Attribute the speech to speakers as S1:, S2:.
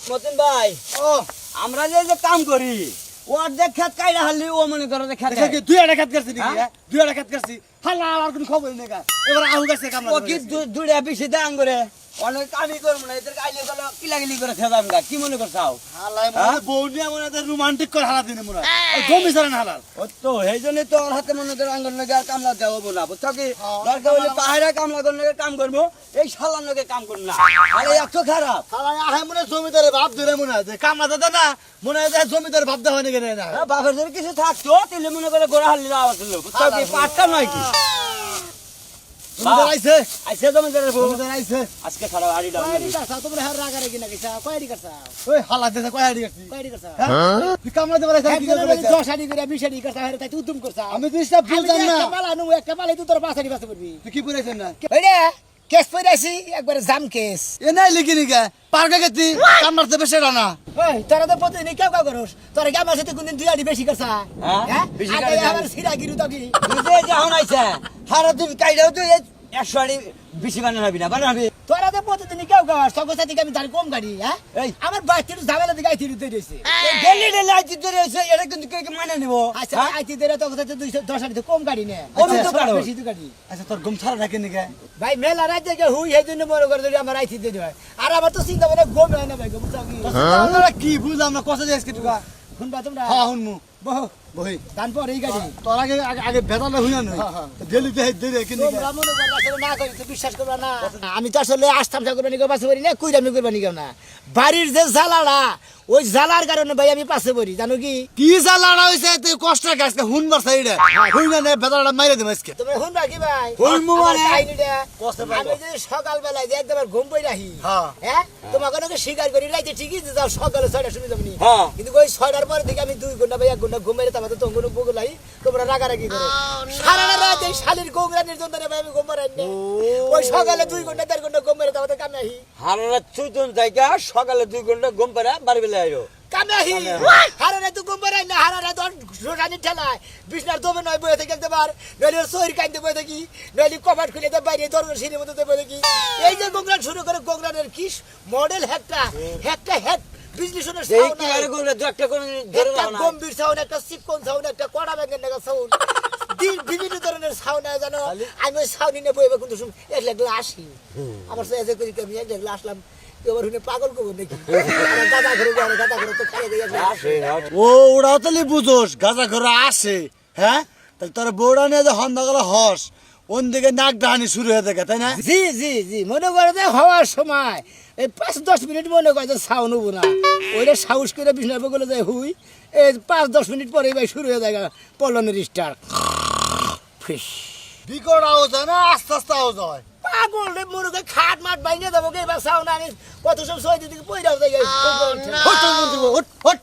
S1: মতিন ভাই
S2: ও
S1: আমরা যে কাম করি ও অর্ধেক খেত কাইরা হারলি ও মনে করো যে খেত
S2: দেখি দুই আড়া খেত করছি নাকি দুই আড়া খেত করছি হালা আর কোনো খবর নেই এবার আহু গেছে কামলা
S1: ও কি দুড়ে বেশি দাম করে অনেক কামি করবো না এদের কাইলে গেল কিলাগিলি করে খেদাম গা কি মনে করছাও
S2: হালাই মনে বউ নিয়ে মনে রোমান্টিক করে হালা দিনে মনে গমি সারেন হালাল
S1: ও তো এই জন্যই তো ওর হাতে মনে করে আঙ্গন লগে আর কামলা দেওয়াবো না বুঝছো কি দরকার হলে পাহাড়ে কামলা করলে কাম করবো এই শালার লগে কাম করবো না আরে এত খারাপ
S2: হালাই আহে মনে জমিদারে ভাব ধরে মনে হয় কামলা দাদা না মনে হয় জমিদার ভাব দেওয়া নাকি না
S1: বাপের যদি কিছু থাকতো তাহলে মনে করে গোড়া হারলি আওয়াজ হলো বুঝছো কি পাটটা নয় কি
S2: জমিদার আইছে
S1: আইসে জমিদারের বউ
S2: জমিদার আইছে
S1: আজকে খারাপ আড়ি ডাউন
S3: তোমরা হার রাগারে কিনা গেছা কয়ডি করছা
S2: ওই হালা দেছে কয় আড়ি করছি
S3: কয়ডি করছা
S2: তুই কামলা দেবার আইছে কি
S3: একজনের
S2: করছিস
S3: 10 আড়ি করে 20 আড়ি করছা হারে তাই উদ্যম করছা
S2: আমি তো সব বুঝতাম না
S3: একটা মালা নু একটা মালাই তুই তোর 5 আড়ি বাঁচতে পারবি
S2: তুই কি পড়াইছেন না
S3: ওইরে কেস পড়াইছি একবারে জাম কেস
S2: এ নাই লিখি নি কে পার্কে গেছি কামলার তো বেশি না
S3: ওই তোরা তো প্রতিদিন কেউ কেউ করস তোরা কি আমার সাথে কোনদিন 2 আড়ি বেশি করছা
S1: হ্যাঁ? বেশি
S3: আগে
S1: করে
S3: আমার সিরা গিরু তো কি
S1: তুই যে এখন আইছে হারা দিন কাইলেও তুই 100 আড়ি বেশি বানাবি না বানাবি
S3: তোরা তো প্রতিদিন কেউ কেউ আর সঙ্গ সাথী আমি তার কম গাড়ি হ্যাঁ
S1: এই।
S3: আমার বাইক ঝামেলা দিকে আইতি দিতে দিয়েছে
S1: ডেলি ডেলি আইতে ধরে এসে এটা কিন্তু কে মানে নিব
S3: আচ্ছা আইতি দিলে তো কথা 210 আড়ি তো কম গাড়ি নে
S1: কমই তো কারো।
S3: বেশি তো গাড়ি
S2: আচ্ছা তোর ঘুম ছাড়া নাকি নিকে
S3: ভাই মেলা রাত থেকে হুই এই জন্য মনে করে যদি আমার আইতি দিয়ে দেয় আর আমার তো চিন্তা করে গম হয় না ভাই গম কি
S2: আমরা কি বুঝলাম না কষ্ট যাইছ কি টুকা
S3: শুনবা তোমরা
S2: হ্যাঁ হুনমু
S3: বহু
S2: বহি
S3: দান পর এই গাড়ি
S2: তোর আগে আগে বেদালে হুইনা নই ডেলি দেই কি নিকে
S3: তোমরা মনে করো আসলে না করি তো বিশ্বাস করবা না আমি তো আসলে আসতাম ঠাকুর নিকে পাশে পড়ি না কইরামি করবা নিকে না বাড়ির যে জ্বালাটা ওই জ্বালার কারণে ভাই আমি পাশে পড়ি জানো কি
S2: কি যা লড়া হইছে তুই কষ্টের কাজ হুনবার সাইডে হুইনা নে বেদালে মাইরে দিম আজকে
S3: তোমরা শুনবা কি ভাই
S1: শুনবো
S3: আমার
S1: মানে?
S3: কাহিনীটা
S2: কষ্টে পাইবো।
S3: আমি যে সকাল বেলায় যে একবার ঘুম পড়ে রাখি
S2: হ্যাঁ।
S3: হ্যাঁ তোমাকে নাকি স্বীকার করি রাইতে ঠিকই যে যাও সকালে 6টা শুনে যাবনি
S1: হ্যাঁ।
S3: কিন্তু ওই 6টার পরে থেকে আমি 2 ঘন্টা বা 1 ঘন্টা ঘুম মেরে তারপরে তঙ্গুন বগুলাই তোমরা রাগারাগি করে সারা রাত এই শালির গোংরানির জন্য ভাই আমি ঘুম পারাই না ওই সকালে 2 ঘন্টা 4 ঘন্টা ঘুম মেরে তারপরে কামে আহি
S1: হারা চুতন জায়গা সকালে 2 ঘন্টা ঘুম পারা বাড়ি বেলা আইরো
S3: কামে আহি হারা রাত ঘুম পারাই না হারা রাত রোটানি ঠেলায় বিছনার দমে নয় বয়ে থেকে একবার নইলে সহির কাইতে বয়ে থাকি নইলে কপাট খুলে দে বাইরে দরজা সিঁড়ির মধ্যে বয়ে থাকি এই যে গোংরান শুরু করে গোংরানের কি মডেল একটা হেড বিজনেসের
S1: এই কি আরে করে দু একটা করে ধরে
S3: একটা
S1: নাও না
S3: গম্ভীর সাউন্ড একটা চিকন সাউন্ড একটা কড়া ব্যাঙের নাগা সাউন্ড বিভিন্ন ধরনের সাউন্ড আছে জানো আমি ওই সাউন্ড নিয়ে বইবে কিন্তু শুন এক লাগলে আসি আমার সাথে এসে করি আমি এক লাগলে আসলাম এবার শুনে পাগল করবো নাকি আমার দাদা ঘরে তো খাইয়ে দিয়ে
S1: আসে
S2: ও ওরাও তাহলে বুঝোস গাজা ঘরে আসে হ্যাঁ তাহলে তোর বউরা নিয়ে যে হন্দা গেলে হস ওন দিকে নাক ডাহানি শুরু হয়ে থাকে তাই না
S3: জি জি জি মনে করে যে হওয়ার সময় এই 5-10 মিনিট মনে করে যে সাউন্ড হবো না ওইটা সাহস করে বিছনার বগলে যায় হুই এই 5-10 মিনিট পরে ভাই শুরু হয়ে যায় পলনের স্টার ফিস
S2: বিকট আওয়াজ হয় না আস্তে আস্তে আওয়াজ হয়
S3: পাগল রে মনে করে খাট মাঠ বাইনে দেবো কে বা সাউন্ড আনি কত সব সই দিকে পয়রাও যায়
S2: হট হট হট